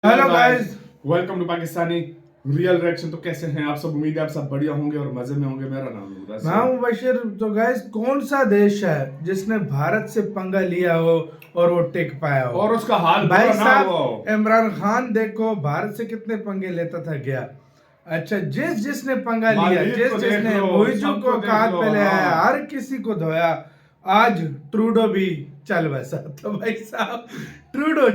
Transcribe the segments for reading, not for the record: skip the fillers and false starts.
Hello guys. Welcome to Pakistani real reaction. तो कैसे हैं आप सब? उम्मीद है आप सब बढ़िया होंगे और मजे में होंगे। मेरा नाम है मैं हूं बशीर। तो गाइस, कौन सा देश है जिसने भारत से पंगा लिया हो और वो टिक पाया हो और उसका हाल भाई बुरा ना साहब? हो। इमरान खान देखो भारत से कितने पंगे लेता था गया। अच्छा, जिसने पंगा लिया, मालदीव को देख जिसने लो, मुइजू सबको को देख काट लो। पे ले आया, हाँ। हर किसी को धोया। आज ट्रूडो भी चल वैसा। तो भाई साहब,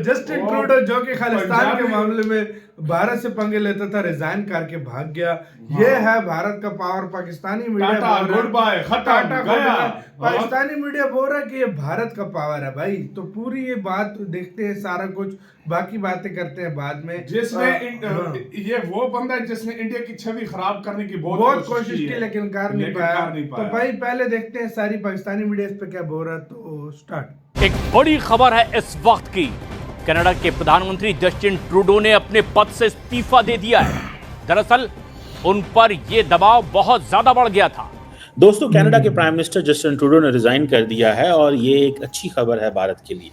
जस्टिन और ट्रूडो जो कि खालिस्तान के पंजाबी मामले में भारत से पंगे लेता था, रिजाइन करके भाग गया। ये है भारत का पावर। पाकिस्तानी मीडिया टाटा बोल रहा है, गुड बाय, खत्म टाटा गया। पाकिस्तानी मीडिया बोल रहा है कि ये भारत का पावर है भाई। तो पूरी ये बात देखते हैं, सारा कुछ बाकी बातें करते हैं बाद में। जिसने हाँ। ये वो बंदा है जिसने इंडिया की छवि खराब करने की बहुत कोशिश की लेकिन कर नहीं पाया। नहीं तो पाया। भाई पहले देखते हैं सारी पाकिस्तानी मीडिया इस पे क्या बोल रहा है। तो स्टार्ट। एक बड़ी खबर है इस वक्त की। कनाडा के प्रधानमंत्री जस्टिन ट्रूडो ने अपने पद से इस्तीफा दे दिया है। दरअसल उन पर यह दबाव बहुत ज्यादा बढ़ गया था। दोस्तों, कनाडा के प्राइम मिनिस्टर जस्टिन ट्रूडो ने रिजाइन कर दिया है और ये एक अच्छी खबर है भारत के लिए।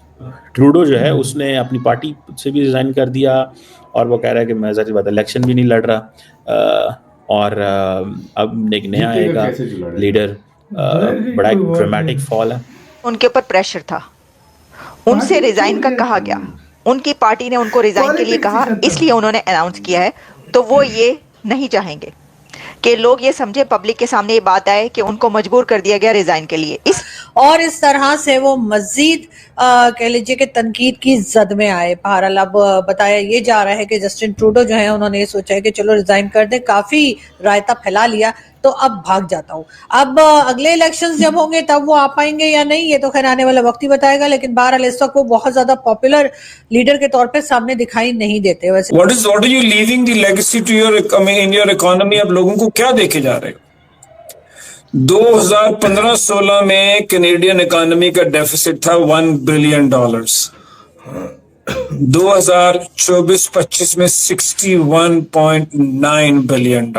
ट्रूडो जो है उसने अपनी पार्टी से भी रिजाइन कर दिया और वो कह रहा है कि मैं ज़ाहिर बात है इलेक्शन भी नहीं लड़ रहा। और अब एक नया आएगा लीडर। बड़ा एक ड्रामेटिक फॉल है। उनके ऊपर प्रेशर था, उनसे रिजाइन का कहा गया। उनकी पार्टी ने उनको रिजाइन के लिए कहा, इसलिए उन्होंने अनाउंस किया है। तो वो ये नहीं चाहेंगे कि लोग ये समझे, पब्लिक के सामने ये बात आए कि उनको मजबूर कर दिया गया रिजाइन के लिए। इस तरह से वो मजीद कह लीजिए कि तनकीद की जद में आए। बहरहाल अब बताया ये जा रहा है कि जस्टिन ट्रूडो जो है उन्होंने ये सोचा है कि चलो रिजाइन कर दे, काफी रायता फैला लिया तो अब भाग जाता हूँ। अब अगले इलेक्शंस जब होंगे तब वो आ पाएंगे या नहीं, ये तो खैर आने वाला वक्त ही बताएगा। लेकिन बहरहाल इस वक्त वो बहुत ज्यादा पॉपुलर लीडर के तौर पे सामने दिखाई नहीं देते। वैसे what are you leaving the legacy to your in your economy? अब लोगों को क्या देके जा रहे हो? 2015-16 में कैनेडियन इकोनॉमी का डेफिसिट था $1 बिलियन। 2024-25 में $61.9 बिलियन।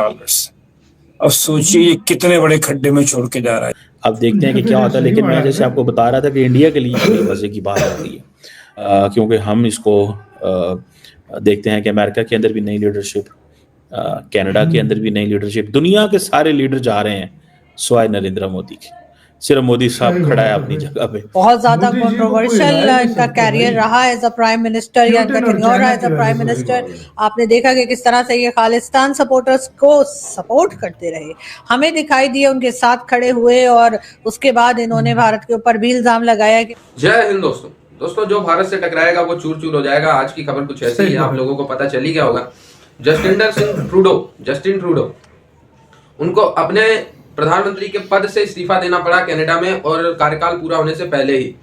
अब सोचिए ये कितने बड़े खड्डे में छोड़ के जा रहा है। अब देखते हैं कि क्या होता है। लेकिन मैं जैसे आपको बता रहा था कि इंडिया के लिए बड़ी मजे की बात होती है, क्योंकि हम इसको देखते हैं कि अमेरिका के अंदर भी नई लीडरशिप, कनाडा के अंदर भी नई लीडरशिप, दुनिया के सारे लीडर जा रहे हैं सिवाय नरेंद्र मोदी के। सिर्फ मोदी साहब खड़ा है अपनी जगह पे। बहुत ज्यादा कंट्रोवर्शियल इनका कैरियर रहा एज अ प्राइम मिनिस्टर या इनका टेन्योर रहा एज अ प्राइम मिनिस्टर। आपने देखा कि किस तरह से ये खालिस्तान सपोर्टर्स को सपोर्ट करते रहे, हमें दिखाई दिए, उनके साथ खड़े हुए और उसके बाद इन्होंने भारत के ऊपर भी इल्जाम लगाया कि जय हिंद दोस्तों, जो भारत से टकराएगा वो चूर चूर हो जाएगा। आज की खबर कुछ ऐसी है, आप लोगों को पता चल ही गया होगा। जस्टिन ट्रूडो उनको अपने प्रधानमंत्री के पद से इस्तीफा देना पड़ा कनाडा में, और कार्यकाल पूरा होने से पहले ही।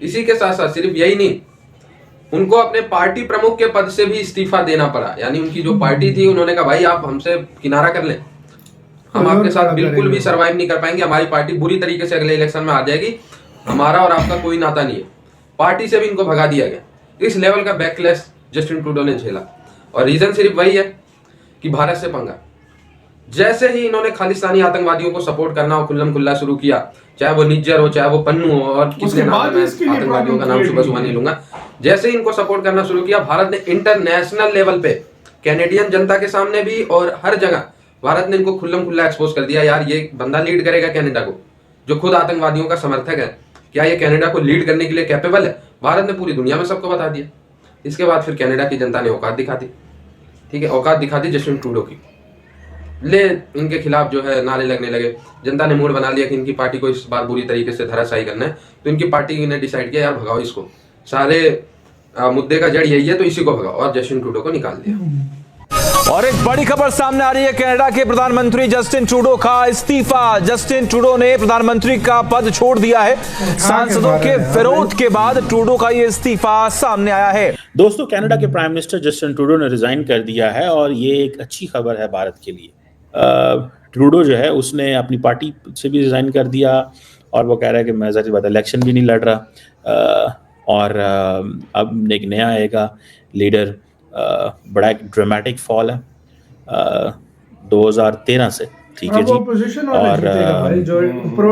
इसी के साथ साथ सिर्फ यही नहीं, उनको अपने पार्टी प्रमुख के पद से भी इस्तीफा देना पड़ा। यानी उनकी जो पार्टी थी, उन्होंने कहा भाई आप हमसे किनारा कर लें, हम आपके साथ बिल्कुल भी सरवाइव नहीं कर पाएंगे, हमारी पार्टी बुरी तरीके से अगले इलेक्शन में आ जाएगी, हमारा और आपका कोई नाता नहीं है। पार्टी से भी इनको भगा दिया गया। इस लेवल का बैकलैश जस्टिन ट्रूडो ने झेला, और रीजन सिर्फ वही है कि भारत से पंगा। जैसे ही इन्होंने खालिस्तानी आतंकवादियों को सपोर्ट करना और खुल्लम खुल्ला शुरू किया, चाहे वो निज्जर हो, चाहे वो पन्नू हो, और किसने नाम, आतंकवादियों का नाम सुबह नहीं लूंगा, जैसे ही इनको सपोर्ट करना शुरू किया, भारत ने इंटरनेशनल लेवल पे, कैनेडियन जनता के सामने भी और हर जगह भारत ने इनको खुल्लम खुल्ला एक्सपोज कर दिया। यार ये बंदा लीड करेगा कनाडा को, जो खुद आतंकवादियों का समर्थक है, क्या ये कनाडा को लीड करने के लिए कैपेबल है? भारत ने पूरी दुनिया में सबको बता दिया। इसके बाद फिर कनाडा की जनता ने औकात दिखा दी। ठीक है, औकात दिखा दी जस्टिन ट्रूडो की। ले इनके खिलाफ जो है नारे लगने लगे। जनता ने मूड बना लिया कि इनकी पार्टी को इस बार बुरी तरीके से धराशायी करना है, तो इनकी पार्टी ने डिसाइड किया यार भगाओ इसको, सारे मुद्दे का जड़ यही है, तो इसी को भगाओ, और जस्टिन ट्रूडो को निकाल दिया। और एक बड़ी खबर सामने आ रही है, कनाडा के प्रधानमंत्री जस्टिन ट्रूडो का इस्तीफा। जस्टिन ट्रूडो ने प्रधानमंत्री का पद छोड़ दिया है। सांसदों के विरोध के बाद ट्रूडो का ये इस्तीफा सामने आया है। दोस्तों, कनाडा के प्राइम मिनिस्टर जस्टिन ट्रूडो ने रिजाइन कर दिया है और ये एक अच्छी खबर है भारत के लिए। ट्रूडो जो है उसने अपनी पार्टी से भी रिजाइन कर दिया और वो कह रहा है कि मैं ज़ाहिर बात है इलेक्शन भी नहीं लड़ रहा। और अब एक नया आएगा लीडर। बड़ा एक ड्रामेटिक फॉल है 2013 से। ठीक है जी। और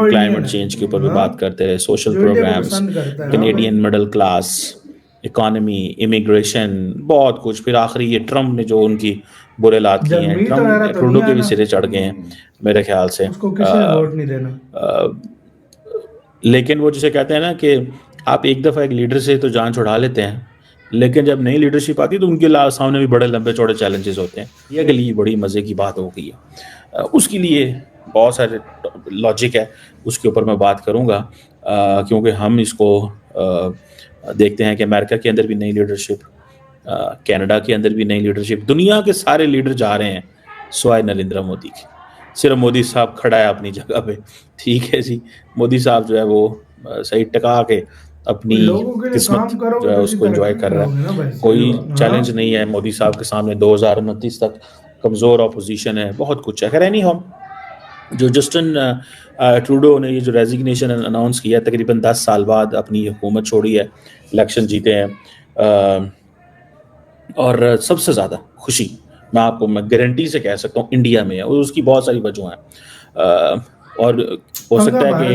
क्लाइमेट चेंज के ऊपर भी बात करते रहे, social programmes, Canadian middle class, economy, immigration, बहुत कुछ। फिर आखिरी ये ट्रम्प ने जो उनकी बुरे हालात किए हैं, जमीन तो मेरा ट्रम्प तो ट्रूडो नहीं के भी आना। सिरे चढ़ गए हैं मेरे ख्याल से। उसको किसी ने वोट नहीं देना। लेकिन वो जिसे कहते हैं ना कि आप एक दफ़ा एक लीडर से तो जान छुड़ा लेते हैं, लेकिन जब नई लीडरशिप आती है तो उनके सामने भी बड़े लंबे चौड़े चैलेंजेस होते हैं। ये के लिए बड़ी मज़े की बात हो गई है। उसके लिए बहुत सारे लॉजिक है, उसके ऊपर मैं बात करूँगा, क्योंकि हम इसको देखते हैं कि अमेरिका के अंदर भी नई लीडरशिप, कनाडा के अंदर भी नई लीडरशिप, दुनिया के सारे लीडर जा रहे हैं सिवाय नरेंद्र मोदी के। सिर्फ मोदी साहब खड़ा है अपनी जगह पे, ठीक है जी। मोदी साहब जो है वो सही टका के अपनी किस्मत जो है उसको एंजॉय कर रहा है। कोई चैलेंज नहीं है मोदी साहब के सामने। 2029 तक कमज़ोर अपोजिशन है, बहुत कुछ है। खैर एनी हम जो जस्टिन ट्रूडो ने ये जो रेजिग्नेशन अनाउंस किया, तकरीबन 10 साल बाद अपनी हुकूमत छोड़ी है, इलेक्शन जीते हैं, और सबसे ज़्यादा खुशी मैं गारंटी से कह सकता हूँ इंडिया में है, और उसकी बहुत सारी वजह हैं। और हो सकता है कि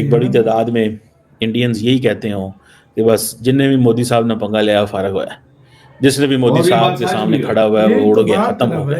एक बड़ी तादाद में इंडियंस यही कहते हों कि बस जिनने भी मोदी साहब ने पंगा लिया फारग हुआ है, जिसने भी मोदी साहब के सामने खड़ा हुआ है वो उड़ गया, खत्म हो गया,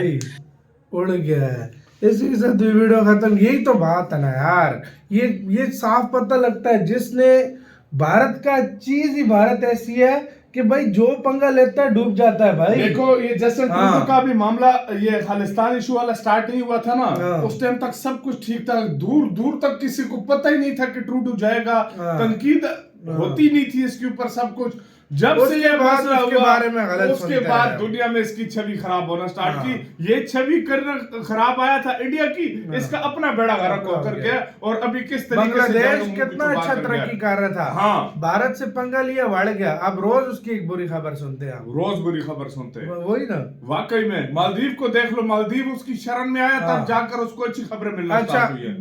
उड़ गया है। इसी के साथ वीडियो खत्म। यही तो बात है ना यार, ये साफ पता लगता है जिसने भारत का चीज ही भारत ऐसी है कि भाई जो पंगा लेता है डूब जाता है भाई। देखो ये जस्टिन ट्रूडो का भी मामला, ये खालिस्तान इशू वाला स्टार्ट नहीं हुआ था ना, उस टाइम तक सब कुछ ठीक था। दूर दूर तक किसी को पता ही नहीं था कि ट्रूडो जाएगा, तनकीद होती नहीं थी इसके ऊपर सब कुछ। जब से ये मसला हुआ बारे में गलत उसके बाद दुनिया में इसकी छवि खराब होना स्टार्ट की। ये छवि करना खराब आया था इंडिया की, इसका अपना बेड़ा गर्क होकर गया। और अभी किस तरीके से बांग्लादेश कितना अच्छा तरक्की कर रहा था, हाँ, भारत से पंगा लिया बढ़ गया। अब रोज उसकी एक बुरी खबर सुनते हैं, रोज बुरी खबर सुनते हैं। वही ना, वाकई में मालदीव को देख लो, मालदीव उसकी शरण में आया तब जाकर उसको अच्छी खबरें मिलना स्टार्ट हुई है।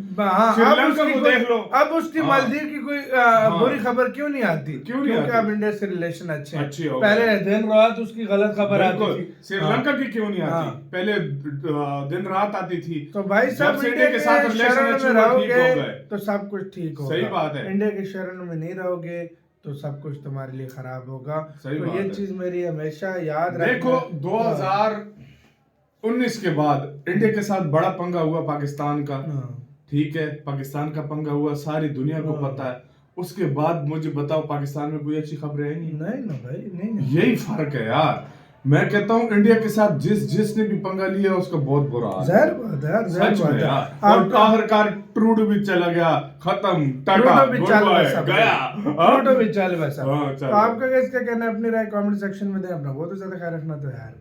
श्रीलंका को देख लो, अब उसकी मालदीव की कोई बुरी खबर क्यों नहीं आती? क्योंकि अब इंडिया से रिलेशन अच्छे हैं। पहले दिन रात उसकी गलत खबर आती थी। श्रीलंका की क्यों नहीं आती? पहले दिन रात आती थी। तो भाई सब इंडिया के साथ रिलेशन में रहोगे तो सब कुछ ठीक होगा। सही बात है। इंडिया के शरण में नहीं रहोगे तो सब कुछ तुम्हारे लिए खराब होगा। तो ये चीज मेरी हमेशा याद रखना। देखो 2019 के बाद इंडिया के साथ बड़ा पंगा हुआ पाकिस्तान का, ठीक है, पाकिस्तान का पंगा हुआ, सारी दुनिया को पता है। उसके बाद मुझे बताओ पाकिस्तान में कोई अच्छी खबरें आई नहीं ना भाई, नहीं। यही फर्क है यार। मैं कहता हूँ इंडिया के साथ जिसने भी पंगा लिया उसका बहुत बुरा हाल है। सच में यार। और आखिरकार ट्रूडो भी चला गया, खत्म, टाटा गया, ट्रूडो भी चल बस। तो आपका क्या कहना है? अपनी राय कमेंट सेक्शन में दें। अपना बहुत ज्यादा ख्याल रखना तो यार।